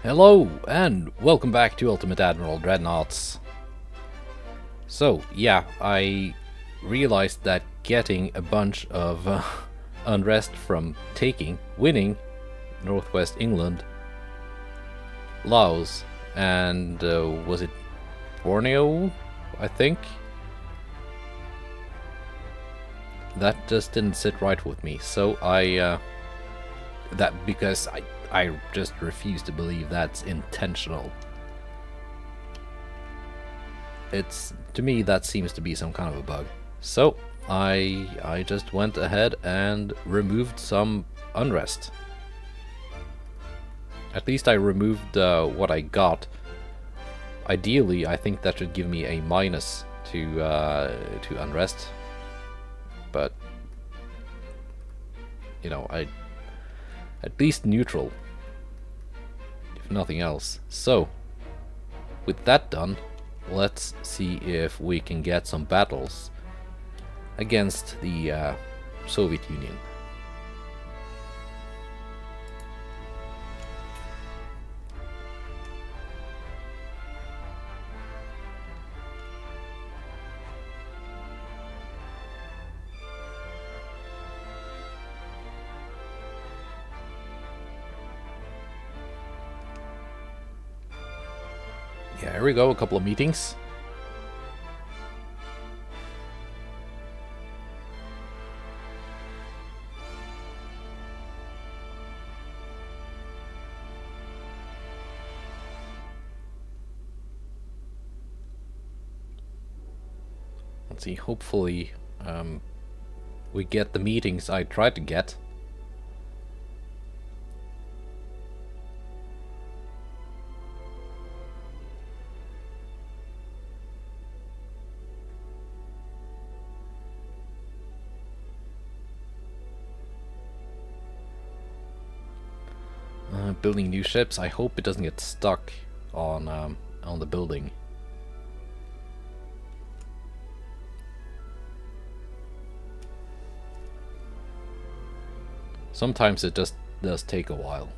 Hello, and welcome back to Ultimate Admiral Dreadnoughts. So, yeah, I realized that getting a bunch of unrest from winning Northwest England, Laos, and was it Borneo, I think? That just didn't sit right with me, so because I just refuse to believe that's intentional. To me, that seems to be some kind of a bug. So I just went ahead and removed some unrest. At least I removed what I got. Ideally, I think that should give me a minus to unrest, but you know, at least neutral, if nothing else. So, with that done, let's see if we can get some battles against the Soviet Union. Yeah, here we go, a couple of meetings. Let's see, hopefully we get the meetings I tried to get. Building new ships. I hope it doesn't get stuck on the building. Sometimes it just does take a while.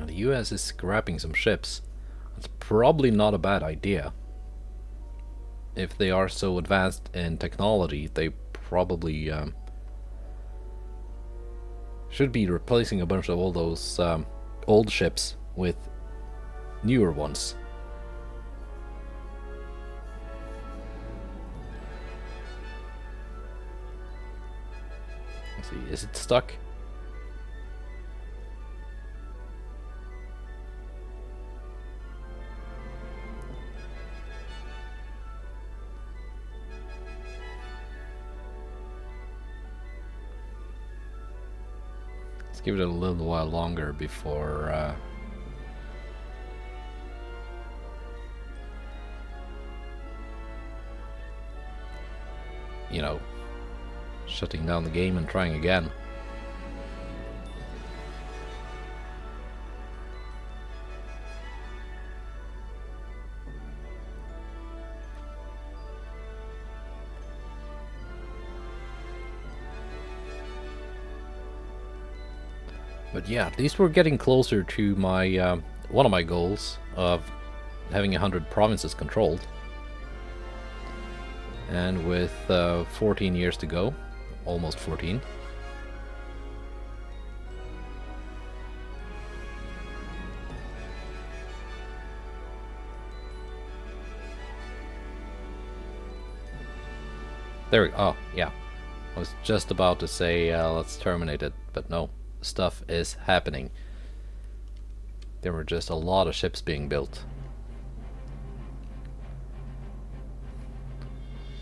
The US is scrapping some ships. It's probably not a bad idea. If they are so advanced in technology, they probably should be replacing a bunch of all those old ships with newer ones. Let's see, is it stuck? Give it a little while longer before you know, shutting down the game and trying again. But yeah, at least we're getting closer to my one of my goals of having 100 provinces controlled. And with 14 years to go, almost 14. There we go. Oh, yeah. I was just about to say let's terminate it, but no. Stuff is happening. There were just a lot of ships being built.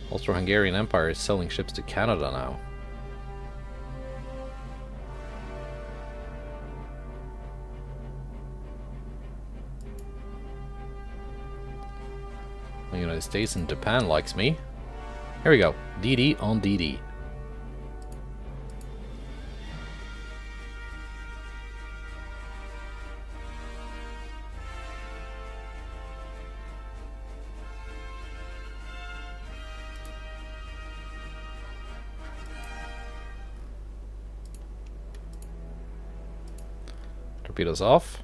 Austro-Hungarian Empire is selling ships to Canada now. The United States and Japan likes me. Here we go. DD on DD. Torpedoes off.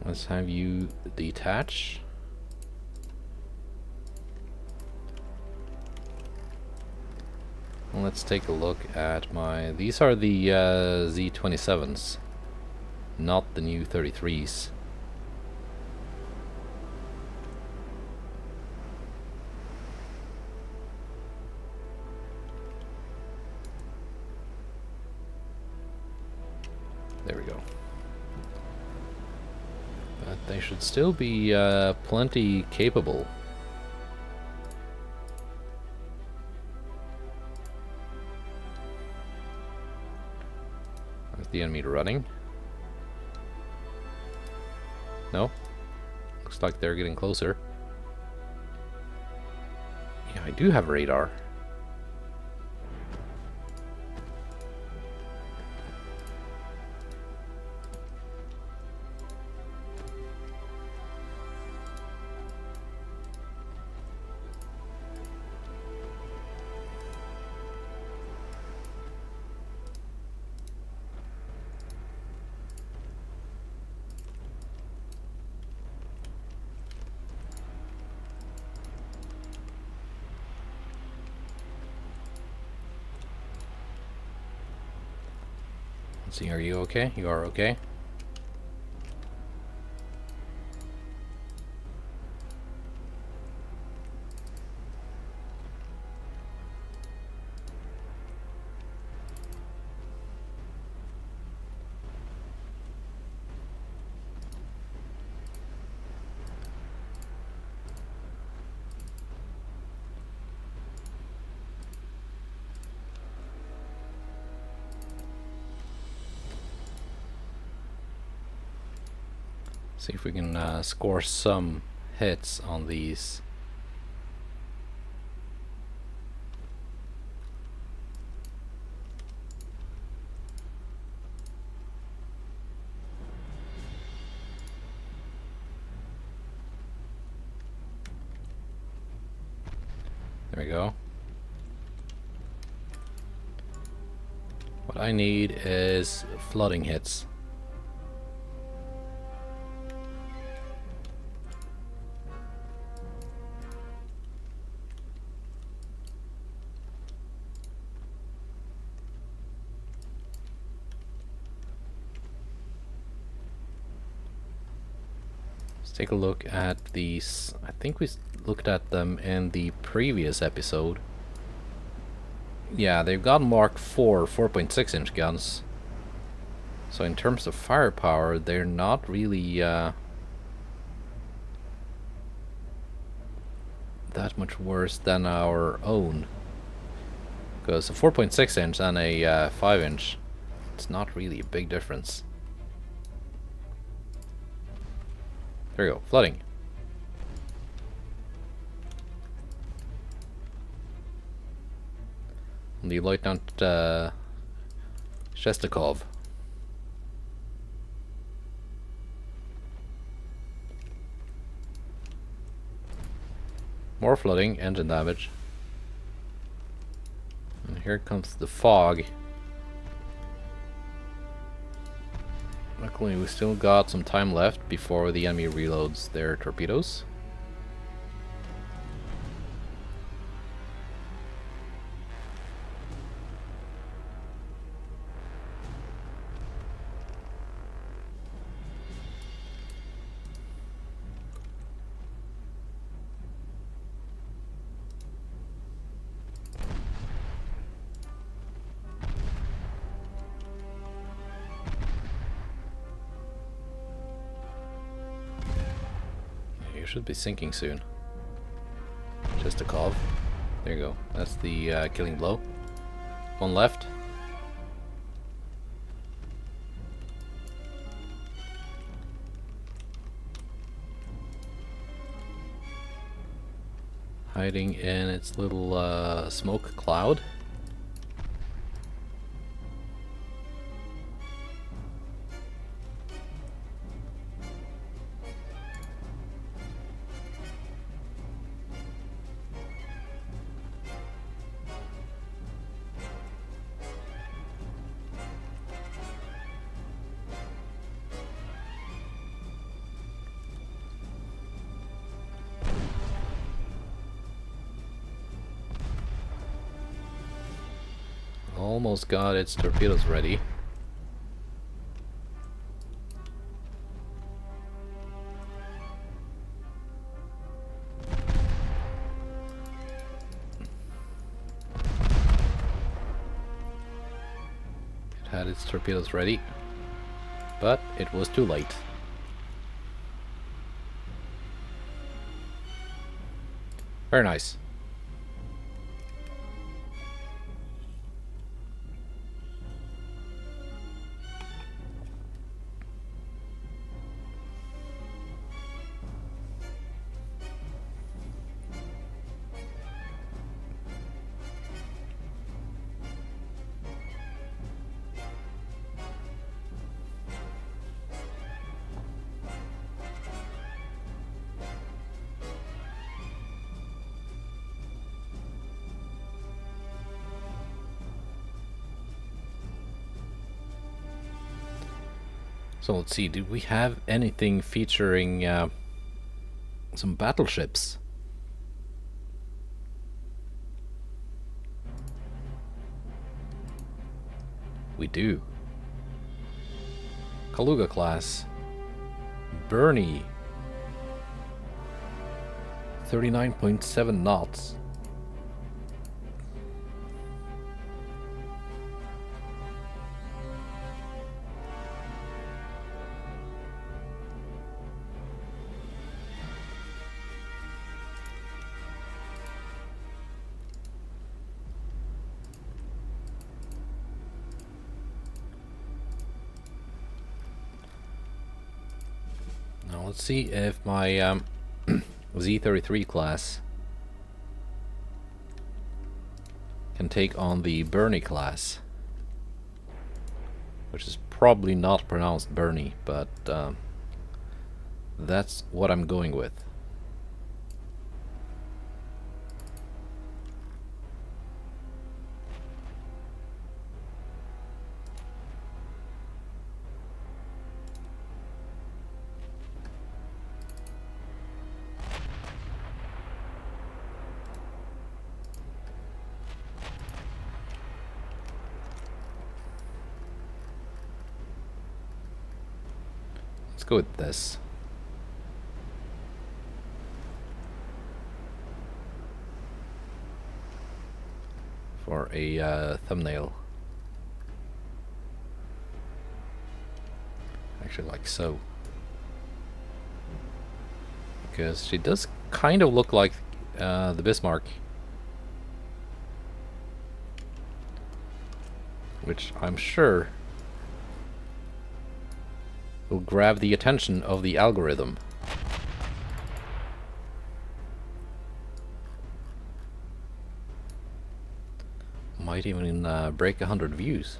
Let's have you detach. And let's take a look at my... These are the Z-27s, not the new 33s. There we go. But they should still be plenty capable. There's the enemy running. No? Looks like they're getting closer. Yeah, I do have radar. Let's see, are you okay? You are okay. See if we can score some hits on these. There we go. What I need is flooding hits. Take a look at these. I think we looked at them in the previous episode. Yeah, they've got Mark 4 4.6 inch guns. So in terms of firepower, they're not really that much worse than our own. Because a 4.6 inch and a 5 inch, it's not really a big difference. There we go, flooding. The Lieutenant Shestakov. More flooding, engine damage. And here comes the fog. Luckily, we still got some time left before the enemy reloads their torpedoes. Should be sinking soon. Just a call. There you go. That's the killing blow. One left. hiding in its little smoke cloud. Almost got its torpedoes ready. It had its torpedoes ready, but it was too late. Very nice. So let's see, did we have anything featuring some battleships? We do. Kaluga class. Bernie. 39.7 knots. Let's see if my Z-33 class can take on the Bernie class, which is probably not pronounced Bernie, but that's what I'm going with. Let's go with this. For a thumbnail. Actually, like so. Because she does kind of look like the Bismarck. Which I'm sure will grab the attention of the algorithm. Might even break 100 views.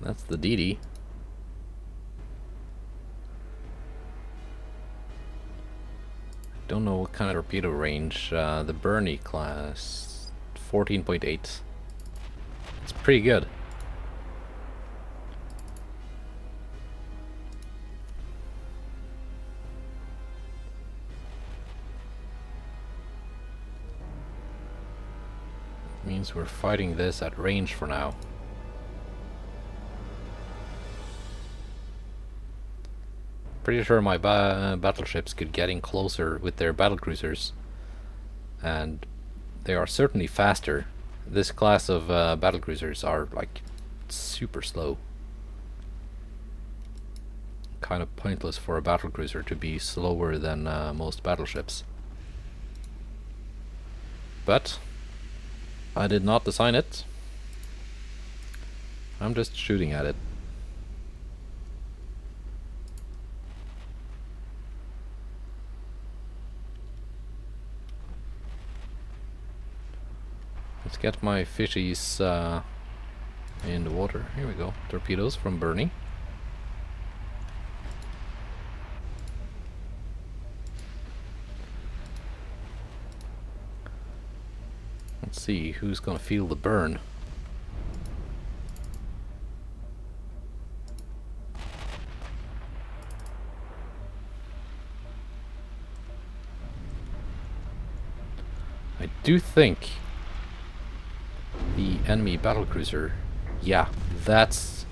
That's the DD. Don't know what kind of torpedo range. The Bernie class, 14.8. It's pretty good. Means we're fighting this at range for now. Pretty sure my battleships could get in closer with their battlecruisers, and they are certainly faster. This class of battlecruisers are like super slow. Kind of pointless for a battlecruiser to be slower than most battleships. But I did not design it. I'm just shooting at it. Let's get my fishies in the water. Here we go. Torpedoes from Bernie. Let's see who's gonna feel the burn. I do think the enemy battlecruiser, yeah, that's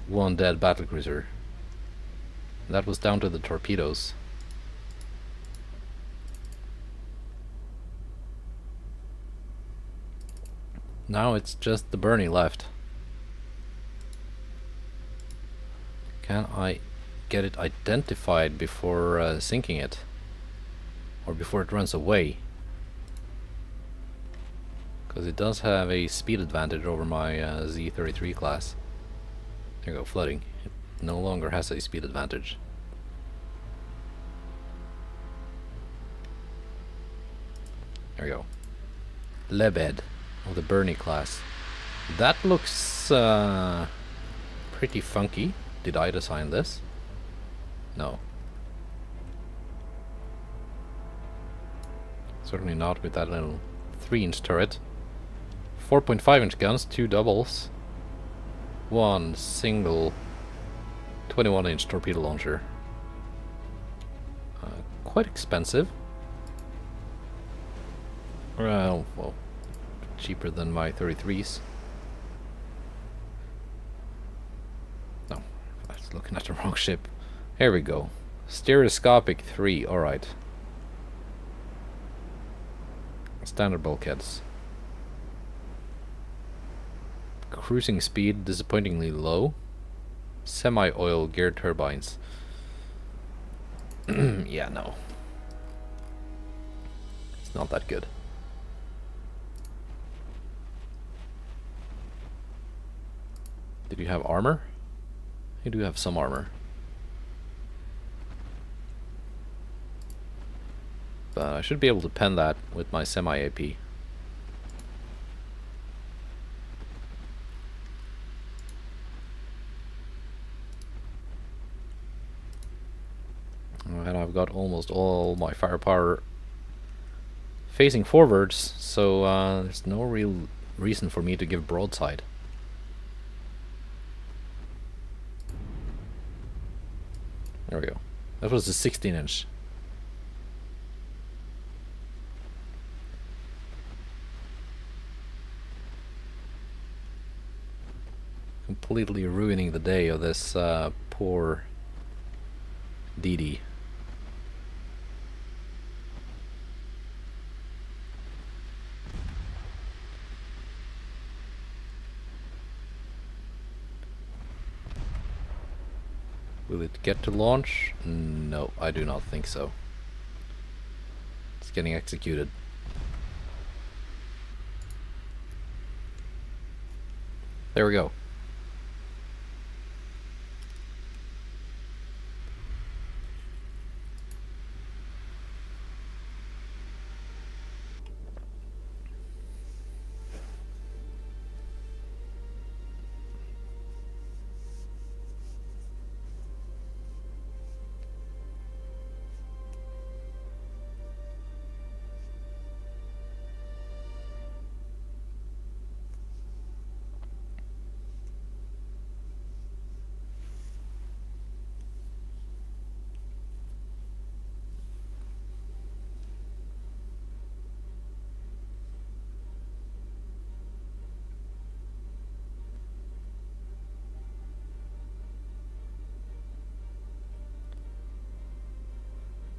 one dead battlecruiser. That was down to the torpedoes. Now it's just the Bernie left. Can I get it identified before sinking it? Or before it runs away? Because it does have a speed advantage over my Z33 class. There you go, flooding. It no longer has a speed advantage. There we go. Lebed of the Bernie class. That looks pretty funky. Did I design this? No. Certainly not with that little 3-inch turret. 4.5-inch guns, 2 doubles. 1 single 21-inch torpedo launcher. Quite expensive. Well, cheaper than my 33s. No, I was looking at the wrong ship. Here we go. Stereoscopic 3, alright. Standard bulkheads. Cruising speed disappointingly low. Semi-oil geared turbines. Yeah, no. It's not that good. Did you have armor? You do have some armor. But I should be able to pen that with my semi-AP. And I've got almost all my firepower facing forwards, so there's no real reason for me to give broadside. There we go. That was the 16-inch. Completely ruining the day of this poor DD. Will it get to launch? No, I do not think so. It's getting executed. There we go.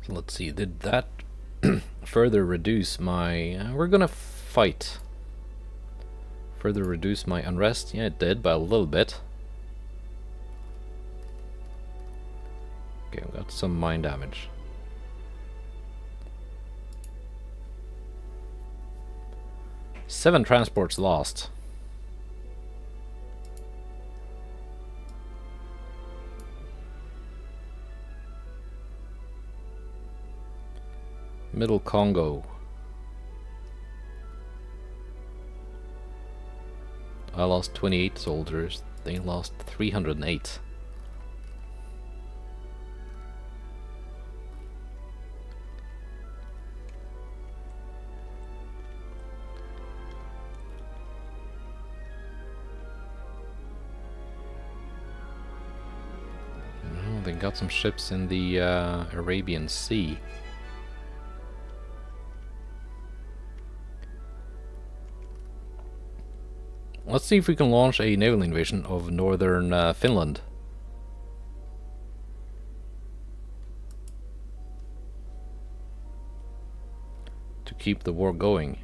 So let's see, did that further reduce my... we're gonna fight. Further reduce my unrest? Yeah, it did, by a little bit. Okay, we got some mine damage. Seven transports lost. Middle Congo. I lost 28 soldiers. They lost 308. Oh, they got some ships in the Arabian Sea. Let's see if we can launch a naval invasion of northern Finland. To keep the war going.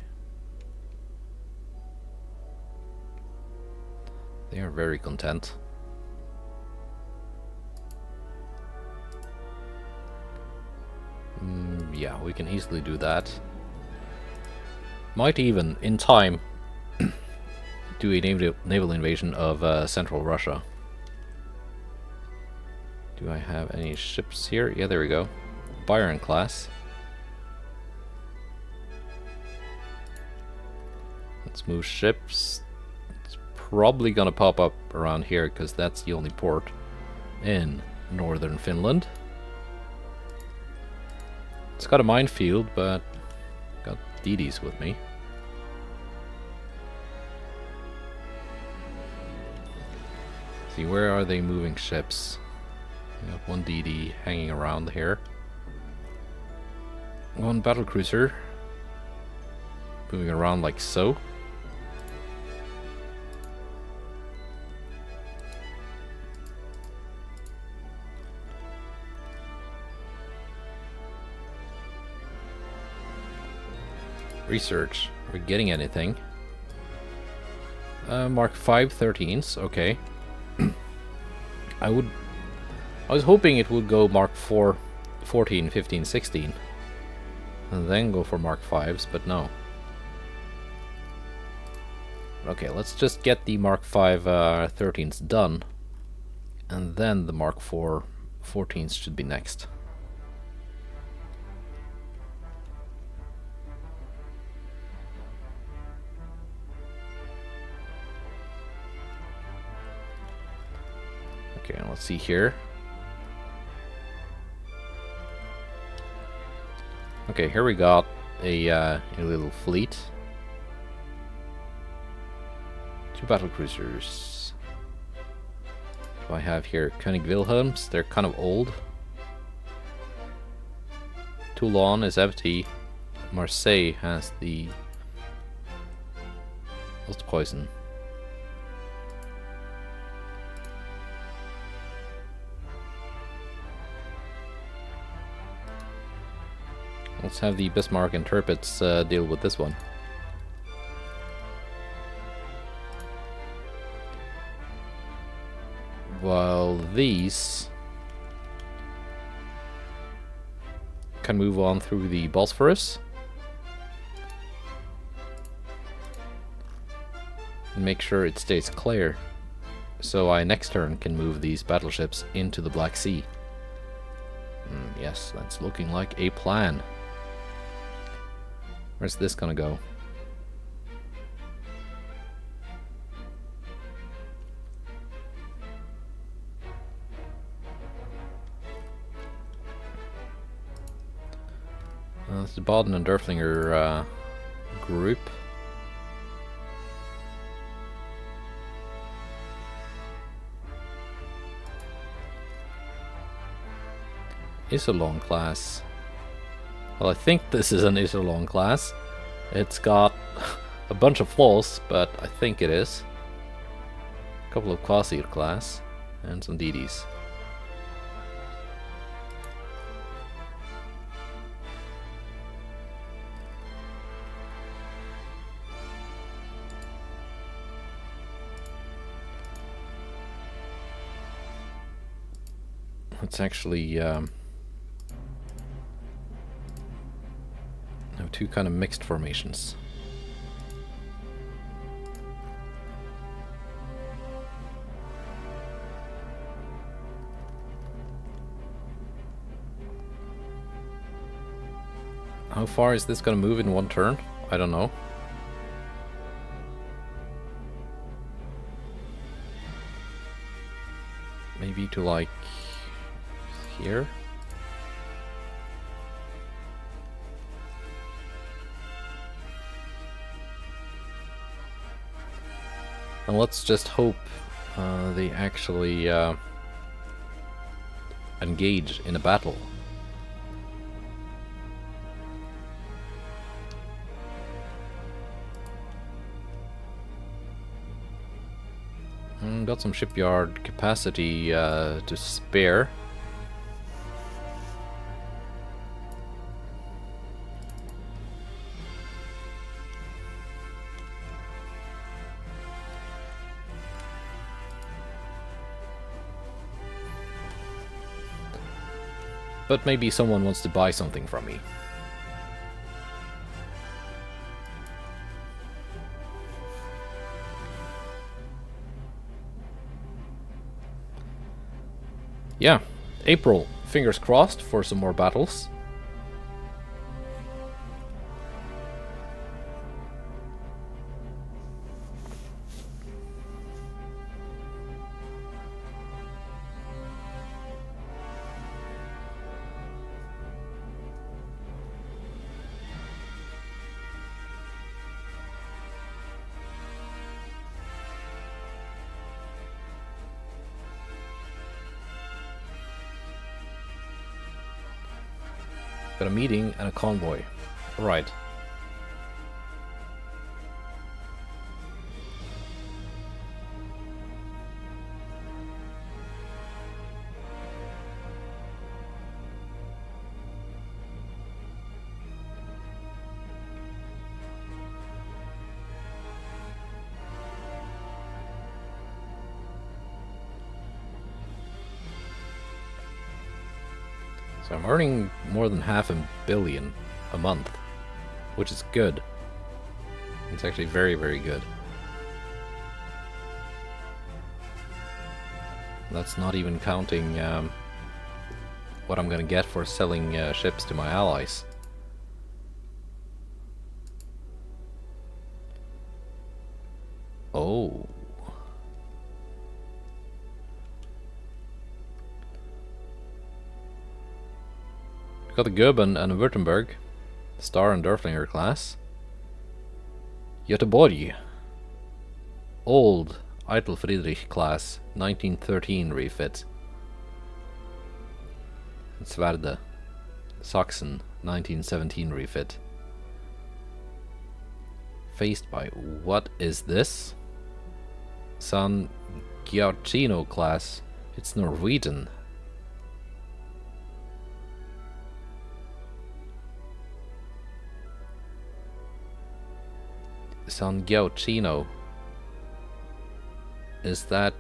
They are very content. Yeah, we can easily do that. Might even, in time, do a naval invasion of central Russia. Do I have any ships here? Yeah, there we go. Byron class. Let's move ships. It's probably gonna pop up around here because that's the only port in northern Finland. It's got a minefield, but got DDs with me. See, where are they moving ships? We have one DD hanging around here. One battlecruiser moving around like so. Research. Are we getting anything? Mark 5 13s, okay. I was hoping it would go Mark 4, 14, 15, 16. And then go for Mark 5s, but no. Okay, let's just get the Mark 5 13s done. And then the Mark 4 14s should be next. Okay, let's see here. Okay, here we got a little fleet. 2 battlecruisers. What do I have here? König Wilhelms. They're kind of old. Toulon is empty. Marseille has the Ostpreußen. Let's have the Bismarck and Tirpitz deal with this one. While these can move on through the Bosphorus. And make sure it stays clear. So I next turn can move these battleships into the Black Sea. Yes, that's looking like a plan. Where's this gonna go? It's the Baden and Derflinger group. Iserlohn class. Well, I think this is an Iserlohn class. It's got a bunch of flaws, but I think it is. A couple of Quasir class and some DDs. Let's actually have two kind of mixed formations. How far is this going to move in one turn? I don't know. to like here. And let's just hope they actually engage in a battle. Got some shipyard capacity to spare. But maybe someone wants to buy something from me. Yeah, April. Fingers crossed for some more battles. Got a meeting and a convoy. Right. So I'm earning more than $500 million a month, which is good. It's actually very, very good. That's not even counting what I'm gonna get for selling ships to my allies. Oh. Got the Goeben and Württemberg, Star and Derflinger class. Göteborg, old Eitel Friedrich class, 1913 refit. And Sverdet, Saxon, 1917 refit. Faced by, what is this? San Giacchino class, it's Norwegian. San Giacchino. Is that...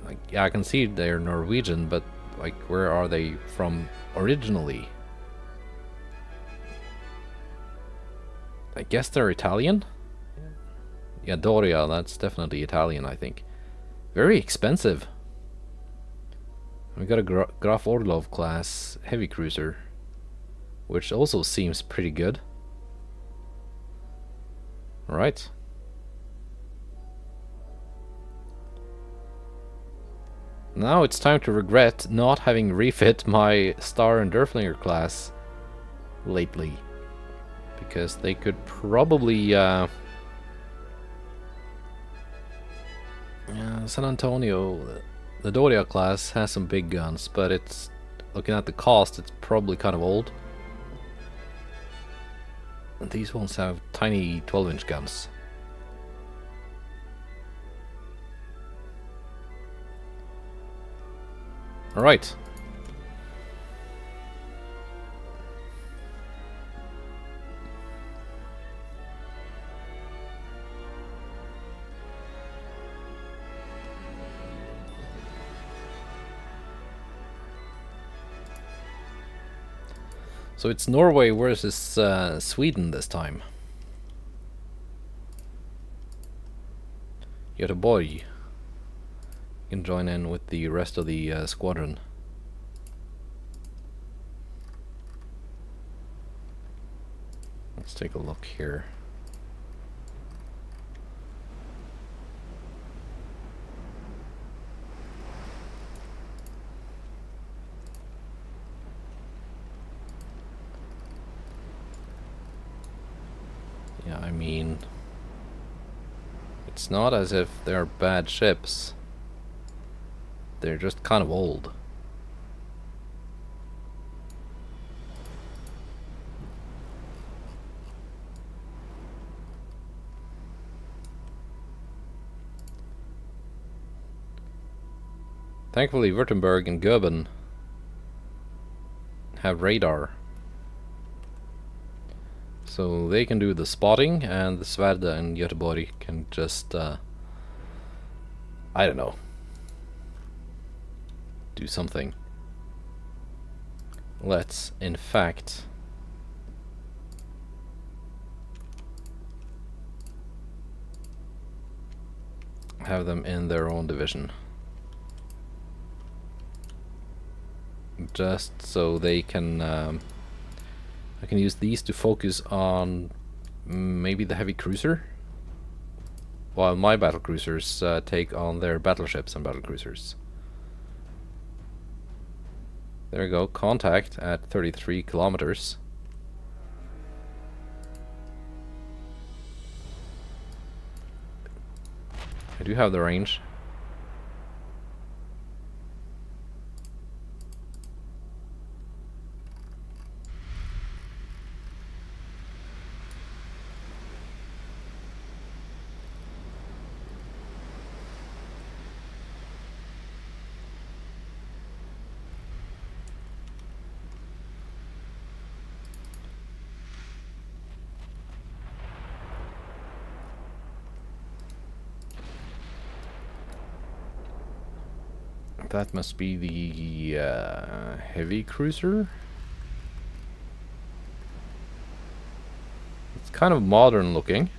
like, yeah, I can see they're Norwegian, but like, where are they from originally? I guess they're Italian? Yeah, Doria, that's definitely Italian, I think. Very expensive. We got a Graf Orlov class heavy cruiser, which also seems pretty good. Right. Now it's time to regret not having refit my Star and Derflinger class lately, because they could probably San Antonio, the Doria class has some big guns, but it's, looking at the cost, it's probably kind of old. And these ones have tiny 12-inch guns. Alright. So it's Norway versus Sweden this time. Göteborg. You can join in with the rest of the squadron. Let's take a look here. mean, it's not as if they're bad ships. They're just kind of old. Thankfully, Württemberg and Goeben have radar, so they can do the spotting, and the Sverdet and Göteborg can just, I don't know, do something. Let's, in fact, have them in their own division. Just so they can, I can use these to focus on maybe the heavy cruiser, while my battlecruisers take on their battleships and battlecruisers. There we go, contact at 33 kilometers. I do have the range. That must be the heavy cruiser. It's kind of modern looking.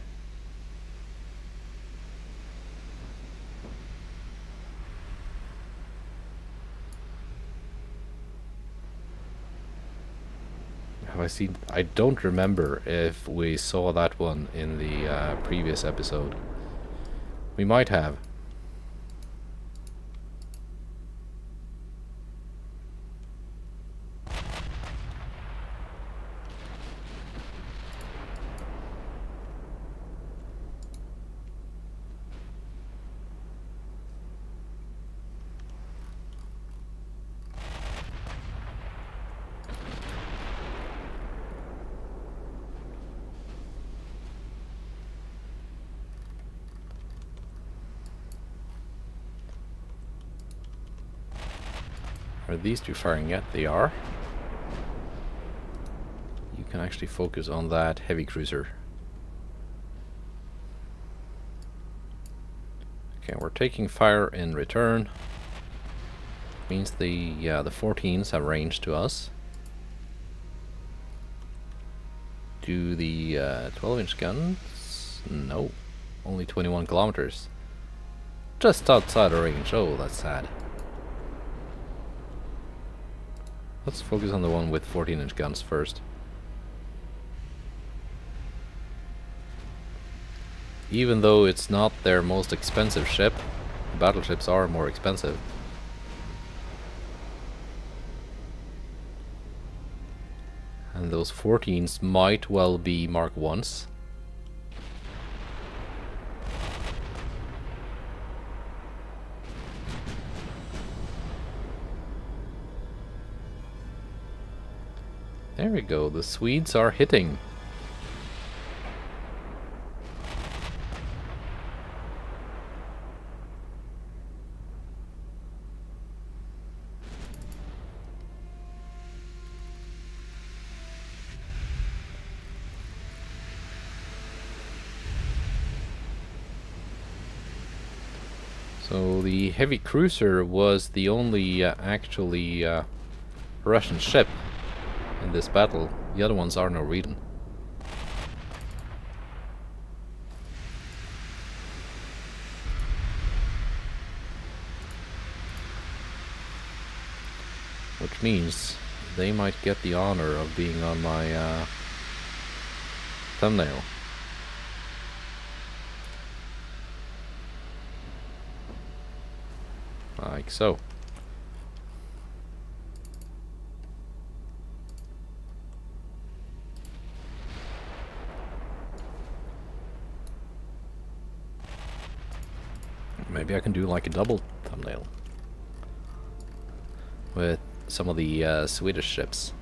Have I seen? I don't remember if we saw that one in the previous episode. We might have. Are these two firing yet? They are. You can actually focus on that heavy cruiser. Okay, we're taking fire in return. Means the 14s have range to us. Do the 12-inch guns? No, only 21 kilometers. Just outside of range. Oh, that's sad. Let's focus on the one with 14-inch guns first. Even though it's not their most expensive ship, battleships are more expensive. And those 14s might well be Mark 1s. There we go, the Swedes are hitting. So the heavy cruiser was the only actually Russian ship in this battle. The other ones are Norwegian. Which means they might get the honor of being on my thumbnail. Like so. Maybe I can do like a double thumbnail with some of the Swedish ships.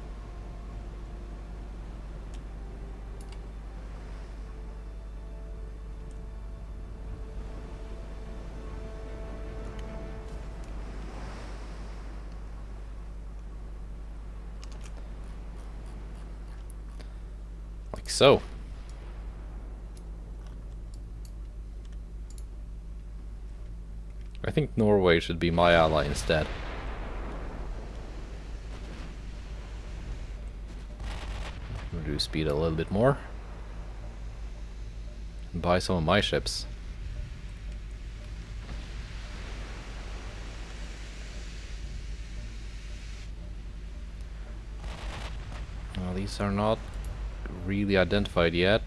Like so. I think Norway should be my ally instead. Reduce speed a little bit more. And buy some of my ships. Well, these are not really identified yet,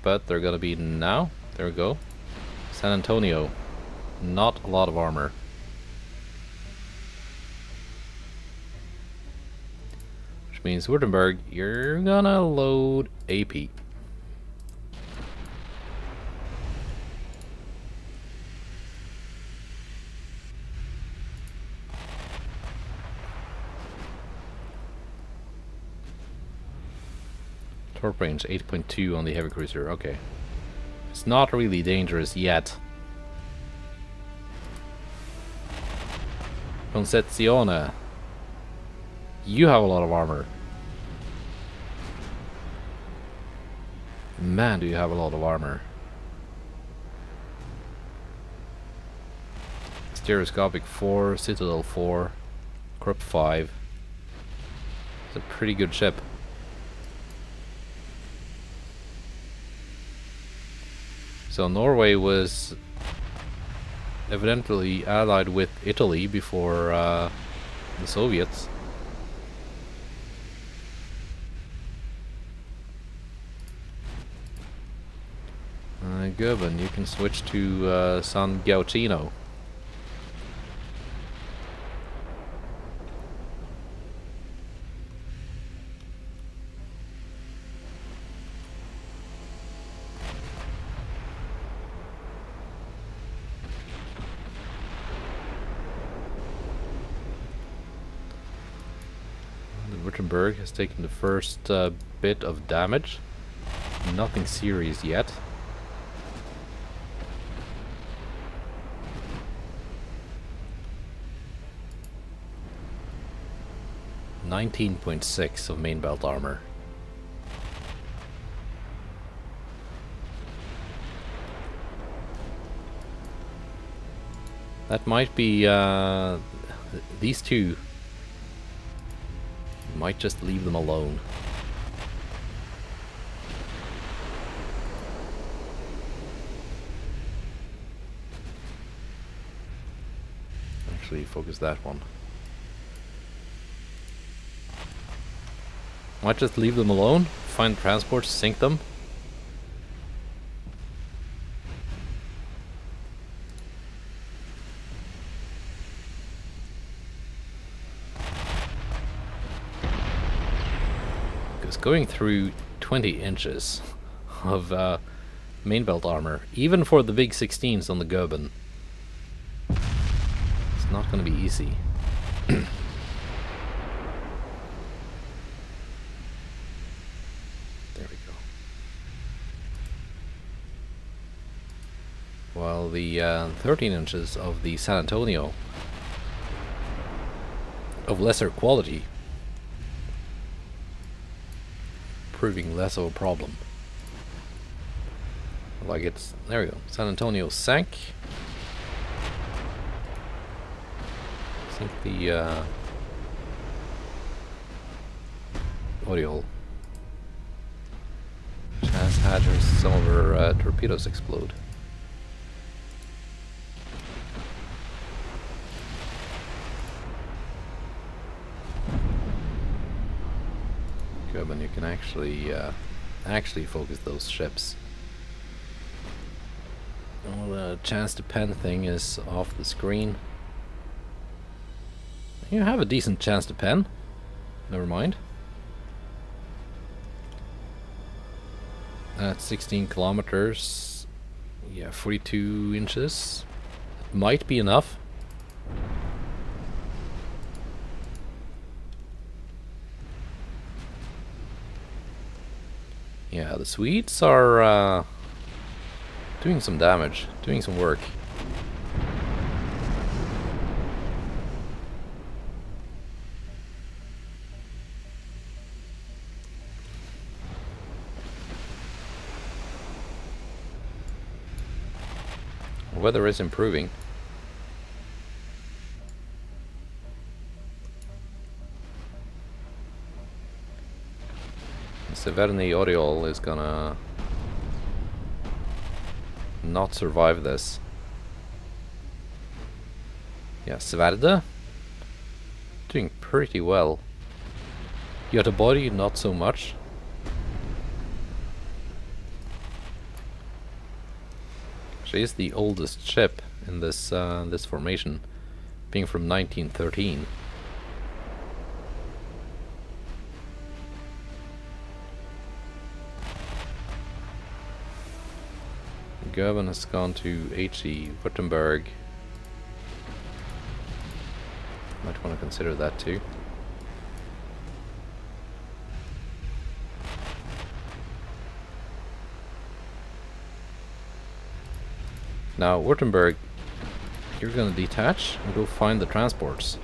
but they're gonna be now. There we go. San Antonio. Not a lot of armor. Which means Württemberg, you're gonna load AP. Torp range 8.2 on the heavy cruiser, okay. It's not really dangerous yet. Concezione. You have a lot of armor. Man, do you have a lot of armor. Stereoscopic 4, Citadel 4, Krupp 5. It's a pretty good ship. So Norway was evidently allied with Italy before the Soviets. Goeben, you can switch to San Gauchino. Württemberg has taken the first bit of damage. Nothing serious yet. .6 of main belt armor. That might be these two. Might just leave them alone. Actually, focus that one. Might just leave them alone, find transports, sink them. Because going through 20 inches of main belt armor, even for the big 16s on the Goeben, it's not going to be easy. While the 13 inches of the San Antonio, of lesser quality, proving less of a problem. Like it's, there we go, San Antonio sank. I think the what do you call, Chance Hatchers, some of her torpedoes explode. And you can actually focus those ships. Well, the chance to pen thing is off the screen. You have a decent chance to pen. Never mind. At 16 kilometers, yeah, 42 inches. might be enough. Yeah, the Swedes are doing some damage, doing some work. The weather is improving. Severny Oriol is gonna not survive this. Yeah, Sverdet doing pretty well. Göteborg not so much. She is the oldest ship in this this formation, being from 1913. Goeben has gone to HE Württemberg. Might want to consider that too. Now, Württemberg, you're gonna detach and go find the transports.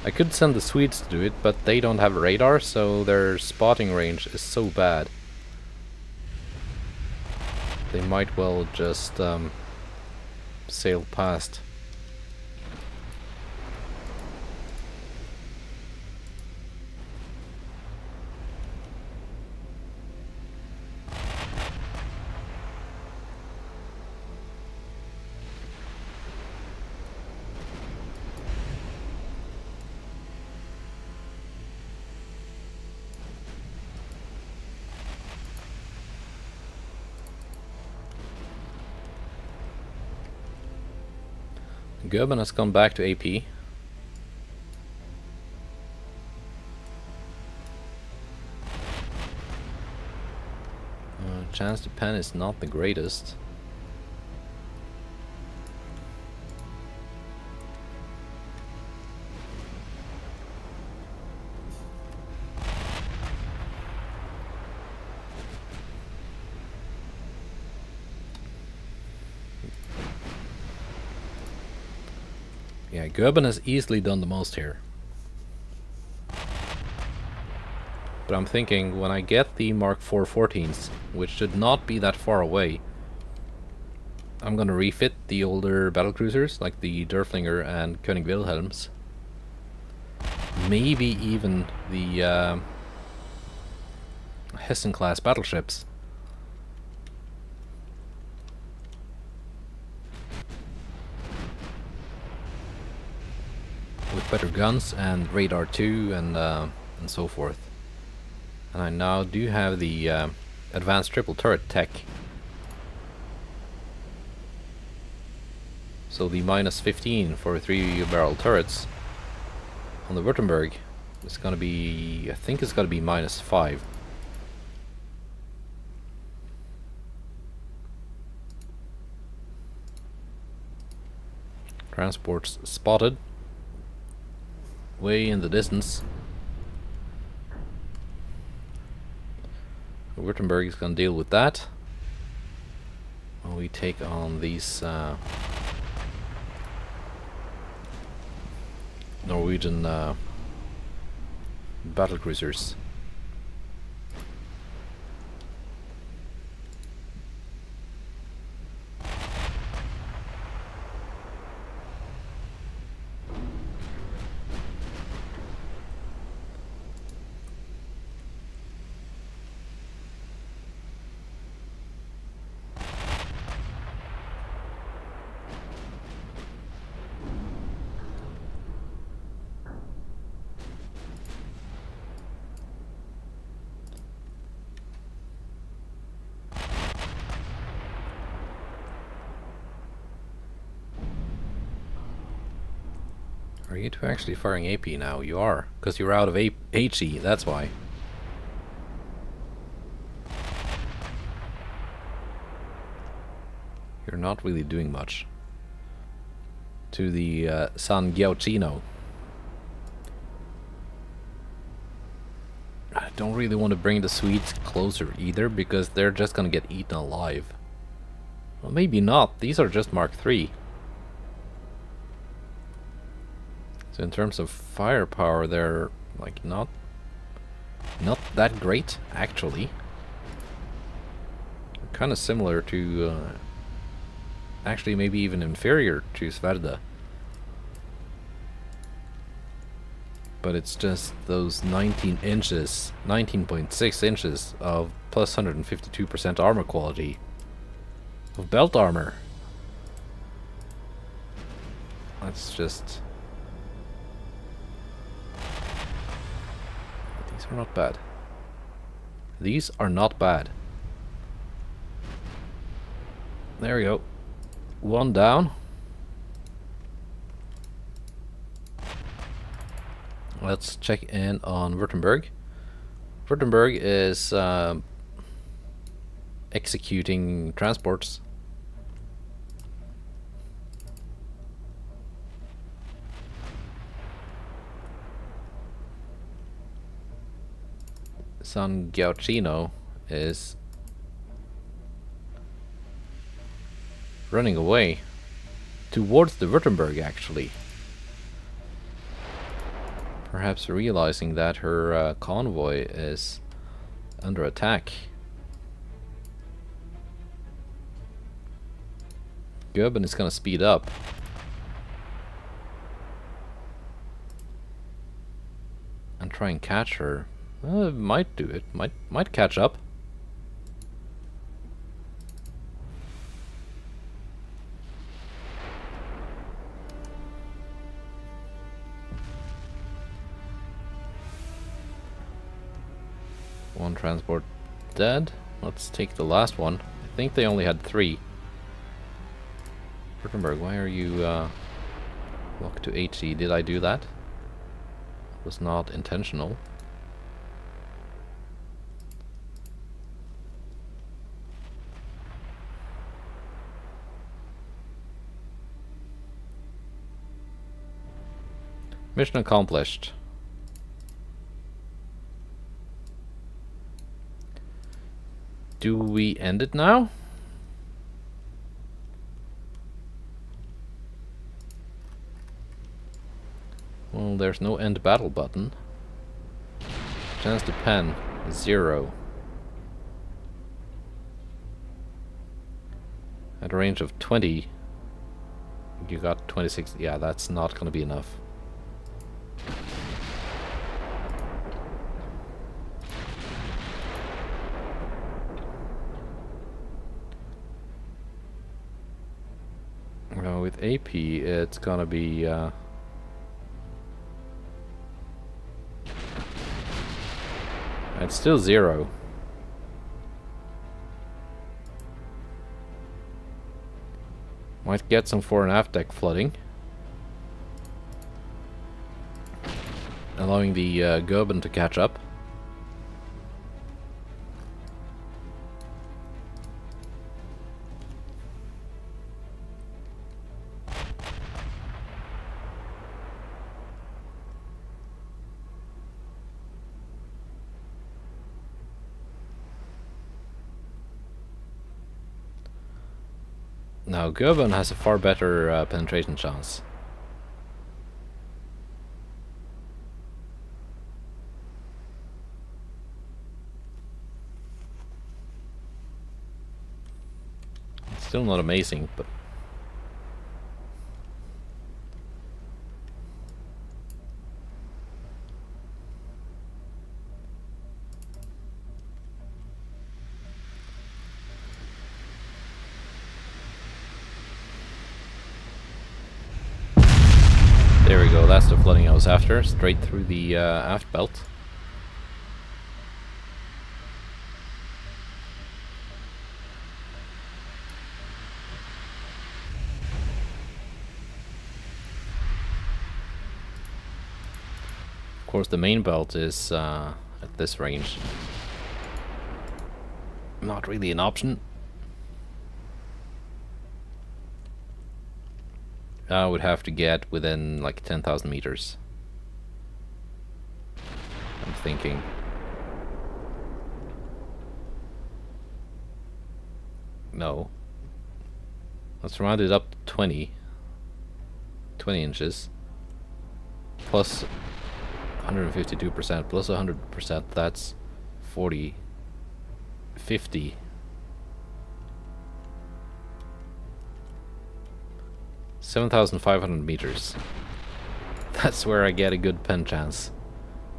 I could send the Swedes to do it, but they don't have radar, so their spotting range is so bad. They might well just sail past. Goeben has gone back to AP. Chance to pen is not the greatest. Yeah, Goeben has easily done the most here. But I'm thinking, when I get the Mark IV 14s, which should not be that far away, I'm gonna refit the older battlecruisers, like the Derflinger and König Wilhelms. Maybe even the Hessen-class battleships. With better guns and radar too, and so forth. And I now do have the advanced triple turret tech. So the -15 for 3-barrel turrets on the Württemberg is gonna be, I think it's gonna be -5. Transports spotted. Way in the distance. Württemberg is going to deal with that. While we take on these Norwegian battlecruisers. Are you two actually firing AP now? You are, because you're out of HE, that's why. You're not really doing much. To the San Giauchino. I don't really want to bring the Swedes closer either, because they're just gonna get eaten alive. Well, maybe not. These are just Mark III. So in terms of firepower, they're like not that great, actually. Kind of similar to, actually maybe even inferior to Sverdet. But it's just those 19 inches, 19.6 inches of plus 152% armor quality of belt armor. That's just... These are not bad. These are not bad. There we go. One down. Let's check in on Württemberg. Württemberg is executing transports. San Giauchino is running away towards the Württemberg, actually. Perhaps realizing that her convoy is under attack. Goeben is gonna speed up. And try and catch her. Might do it. Might catch up. One transport dead. Let's take the last one. I think they only had 3. Württemberg, why are you locked to HE? Did I do that? It was not intentional. Mission accomplished. Do we end it now? Well, there's no end battle button. Chance to pen, 0. At a range of 20, you got 26. Yeah, that's not gonna be enough. With AP, it's gonna be it's still 0. Might get some fore and aft deck flooding, allowing the Goeben to catch up. Now Goeben has a far better penetration chance. It's still not amazing, but there we go, that's the flooding I was after, straight through the aft belt. course, the main belt is at this range. Not really an option. I would have to get within like 10,000 meters. I'm thinking. No. Let's round it up to 20 inches. Plus 152%, plus 100%, that's 40, 50. 7,500 meters. That's where I get a good pen chance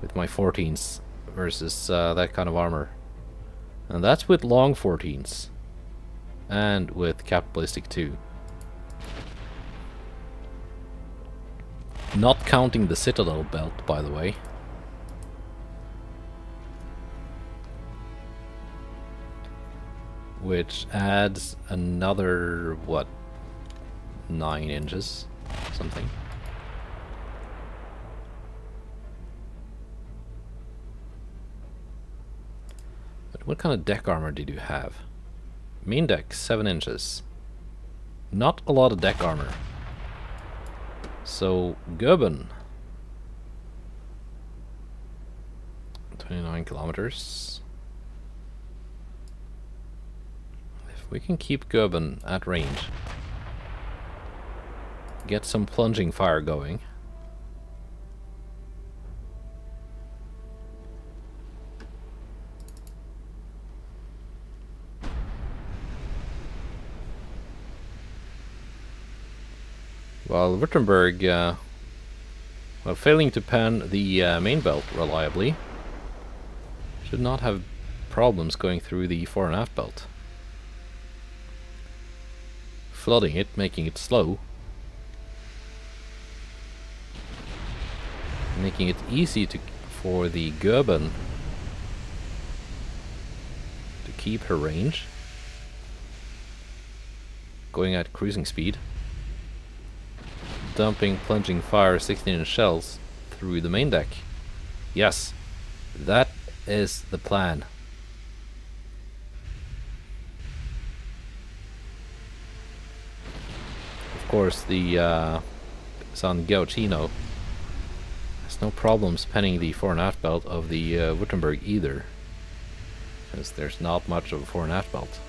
with my 14s versus that kind of armor. And that's with long 14s. And with cap ballistic too. Not counting the Citadel belt, by the way. Which adds another, what, 9 inches? Something. But what kind of deck armor did you have? Main deck, 7 inches. Not a lot of deck armor. So, Goeben. 29 kilometers. If we can keep Goeben at range, get some plunging fire going. While Württemberg, while failing to pan the main belt reliably, should not have problems going through the fore and aft belt. Flooding it, making it slow, making it easy for the Goeben to keep her range, going at cruising speed. Dumping plunging fire 16-inch shells through the main deck. Yes, that is the plan. Of course, the San Gauchino has no problems penning the fore and aft belt of the Württemberg either, because there's not much of a fore and aft belt.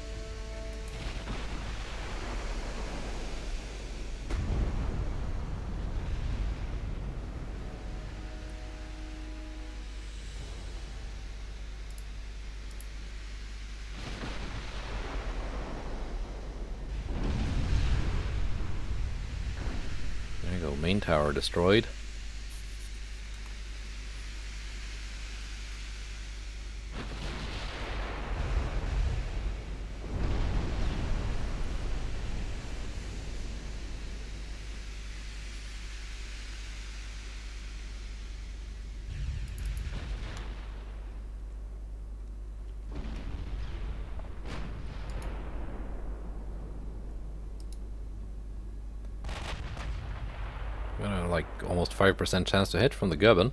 Main tower destroyed. Like almost 5% chance to hit from the Goeben.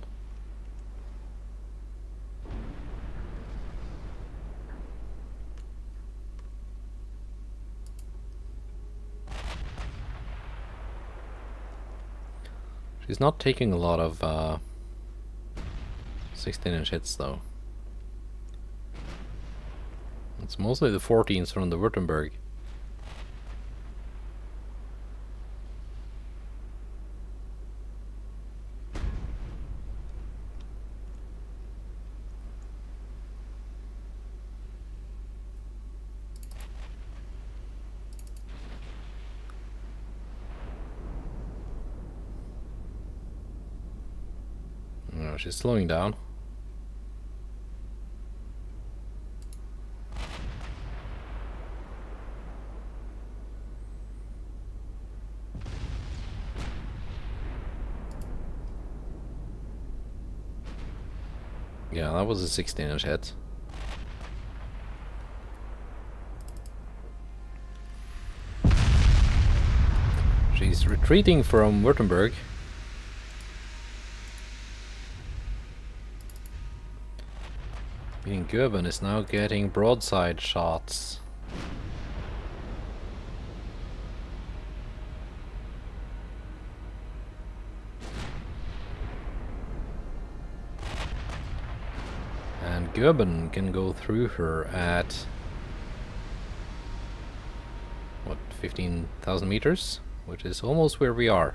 She's not taking a lot of 16-inch hits though. It's mostly the 14s from the Württemberg. No, she's slowing down. Yeah, that was a 16-inch hit. She's retreating from Württemberg. Meaning Goeben is now getting broadside shots. And Goeben can go through her at what, 15,000 meters? Which is almost where we are.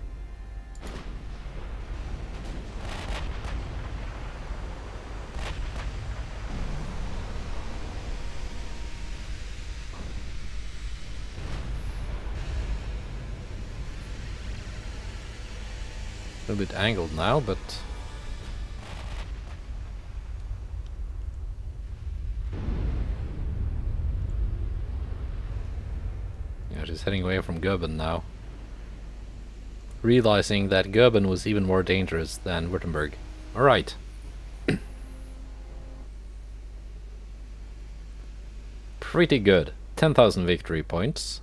A little bit angled now, but yeah, she's heading away from Goeben now, realizing that Goeben was even more dangerous than Württemberg. Alright. Pretty good. 10,000 victory points.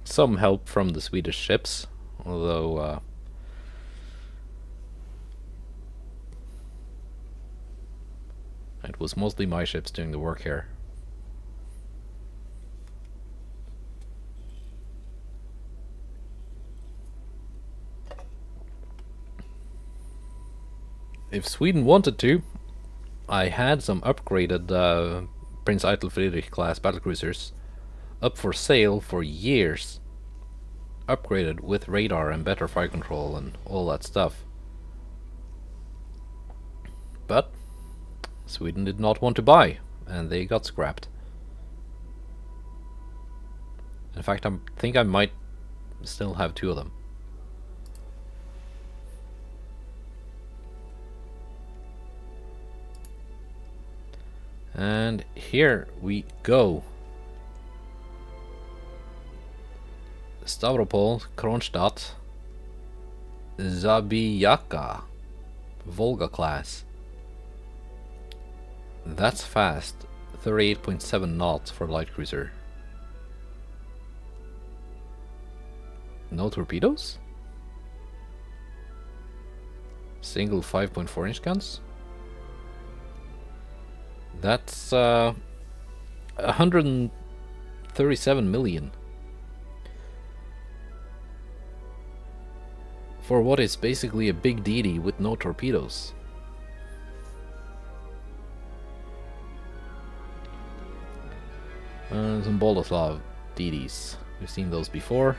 Some help from the Swedish ships, although it was mostly my ships doing the work here. If Sweden wanted to, I had some upgraded Prince Eitel Friedrich class battlecruisers up for sale for years. Upgraded with radar and better fire control and all that stuff. But Sweden did not want to buy, and they got scrapped. In fact, I think I might still have 2 of them. And here we go. Stavropol, Kronstadt, Zabijaka, Volga class. That's fast. 38.7 knots for light cruiser. No torpedoes? Single 5.4 inch guns? That's 137 million. For what is basically a big DD with no torpedoes. Some Boleslav DDs. We've seen those before.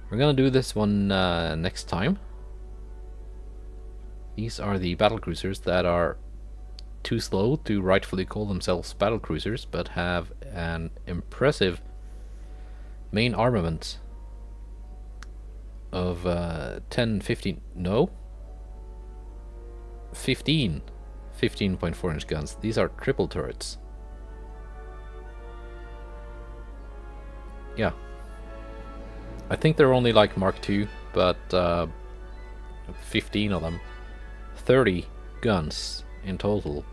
We're gonna do this one next time. These are the battlecruisers that are too slow to rightfully call themselves battlecruisers, but have an impressive main armament of 10, 15, no, 15, 15.4 inch guns. These are triple turrets. Yeah. I think they're only like Mark II, but 15 of them. 30 guns in total.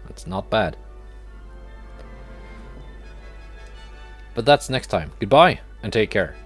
That's not bad. But that's next time. Goodbye, and take care.